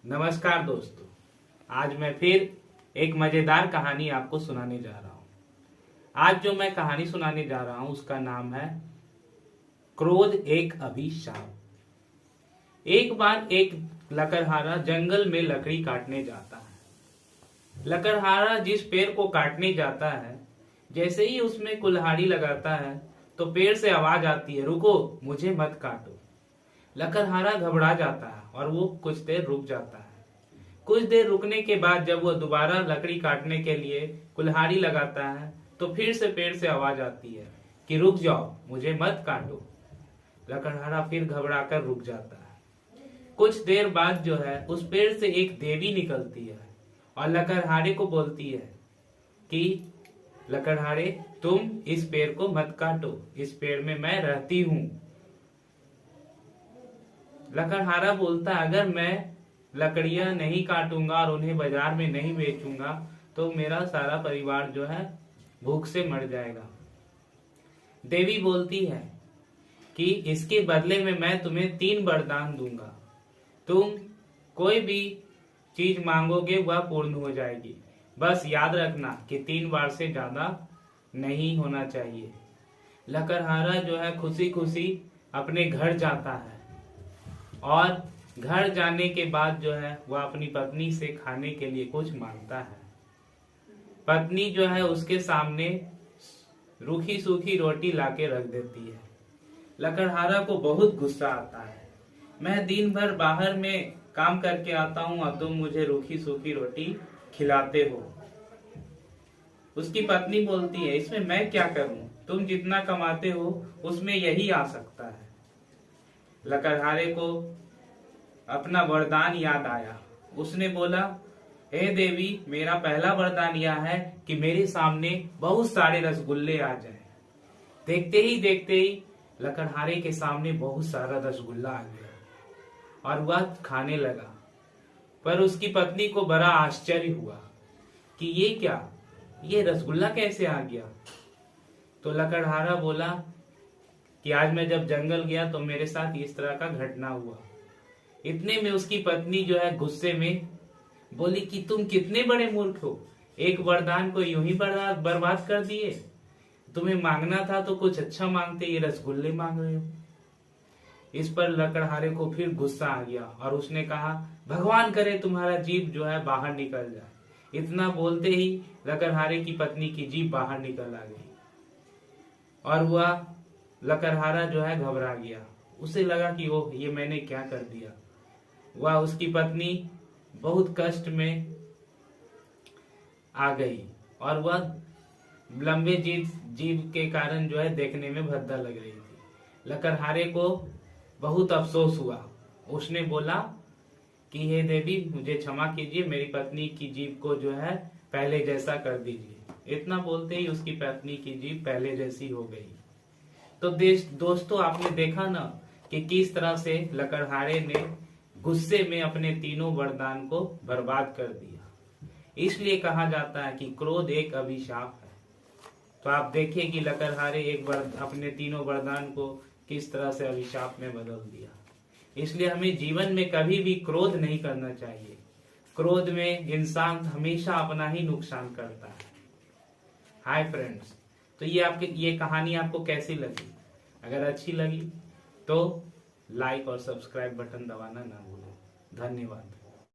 नमस्कार दोस्तों, आज मैं फिर एक मजेदार कहानी आपको सुनाने जा रहा हूँ। आज जो मैं कहानी सुनाने जा रहा हूँ उसका नाम है क्रोध एक अभिशाप। एक बार एक लकड़हारा जंगल में लकड़ी काटने जाता है। लकड़हारा जिस पेड़ को काटने जाता है, जैसे ही उसमें कुल्हाड़ी लगाता है तो पेड़ से आवाज आती है, रुको, मुझे मत काटो। लकड़हारा घबरा जाता है और वो कुछ देर रुक जाता है। कुछ देर रुकने के बाद जब वो दोबारा लकड़ी काटने के लिए कुल्हाड़ी लगाता है तो फिर से पेड़ से आवाज आती है कि रुक जाओ, मुझे मत काटो। लकड़हारा फिर घबरा कर रुक जाता है। कुछ देर बाद जो है उस पेड़ से एक देवी निकलती है और लकड़हारे को बोलती है कि लकड़हारे, तुम इस पेड़ को मत काटो, इस पेड़ में मैं रहती हूँ। लकड़हारा बोलता है, अगर मैं लकड़ियां नहीं काटूंगा और उन्हें बाजार में नहीं बेचूंगा तो मेरा सारा परिवार जो है भूख से मर जाएगा। देवी बोलती है कि इसके बदले में मैं तुम्हें 3 वरदान दूंगा। तुम कोई भी चीज मांगोगे वह पूर्ण हो जाएगी, बस याद रखना कि 3 बार से ज्यादा नहीं होना चाहिए। लकड़हारा जो है खुशी खुशी अपने घर जाता है और घर जाने के बाद जो है वह अपनी पत्नी से खाने के लिए कुछ मांगता है। पत्नी जो है उसके सामने रूखी सूखी रोटी लाके रख देती है। लकड़हारा को बहुत गुस्सा आता है, मैं दिन भर बाहर में काम करके आता हूँ और तुम मुझे रूखी सूखी रोटी खिलाते हो। उसकी पत्नी बोलती है, इसमें मैं क्या करूं, तुम जितना कमाते हो उसमें यही आ सकता है। लकड़हारे को अपना वरदान याद आया। उसने बोला, हे देवी, मेरा पहला वरदान यह है कि मेरे सामने बहुत सारे रसगुल्ले आ जाएं। देखते ही लकड़हारे के सामने बहुत सारा रसगुल्ला आ गया और वह खाने लगा। पर उसकी पत्नी को बड़ा आश्चर्य हुआ कि ये क्या, ये रसगुल्ला कैसे आ गया। तो लकड़हारा बोला कि आज मैं जब जंगल गया तो मेरे साथ इस तरह का घटना हुआ। इतने में उसकी पत्नी जो है गुस्से में बोली कि तुम कितने बड़े मूर्ख हो, एक वरदान को यूं ही बर्बाद कर दिए। तुम्हें मांगना था तो कुछ अच्छा मांगते, ये रसगुल्ले मांग रहे हो। इस पर लकड़हारे को फिर गुस्सा आ गया और उसने कहा, भगवान करे तुम्हारा जीभ जो है बाहर निकल जाए। इतना बोलते ही लकड़हारे की पत्नी की जीभ बाहर निकल आ गई और वह लकड़हारा जो है घबरा गया। उसे लगा कि ओह, ये मैंने क्या कर दिया। वह उसकी पत्नी बहुत कष्ट में आ गई और वह लंबे जीभ के कारण जो है देखने में भद्दा लग रही थी। लकड़हारे को बहुत अफसोस हुआ। उसने बोला कि हे देवी, मुझे क्षमा कीजिए, मेरी पत्नी की जीभ को जो है पहले जैसा कर दीजिए। इतना बोलते ही उसकी पत्नी की जीभ पहले जैसी हो गई। तो दोस्तों, आपने देखा ना कि किस तरह से लकड़हारे ने गुस्से में अपने तीनों वरदान को बर्बाद कर दिया। इसलिए कहा जाता है कि क्रोध एक अभिशाप है। तो आप देखिए कि लकड़हारे अपने तीनों वरदान को किस तरह से अभिशाप में बदल दिया। इसलिए हमें जीवन में कभी भी क्रोध नहीं करना चाहिए। क्रोध में इंसान हमेशा अपना ही नुकसान करता है। हाय फ्रेंड्स, तो ये कहानी आपको कैसी लगी? अगर अच्छी लगी तो लाइक और सब्सक्राइब बटन दबाना ना भूलें। धन्यवाद।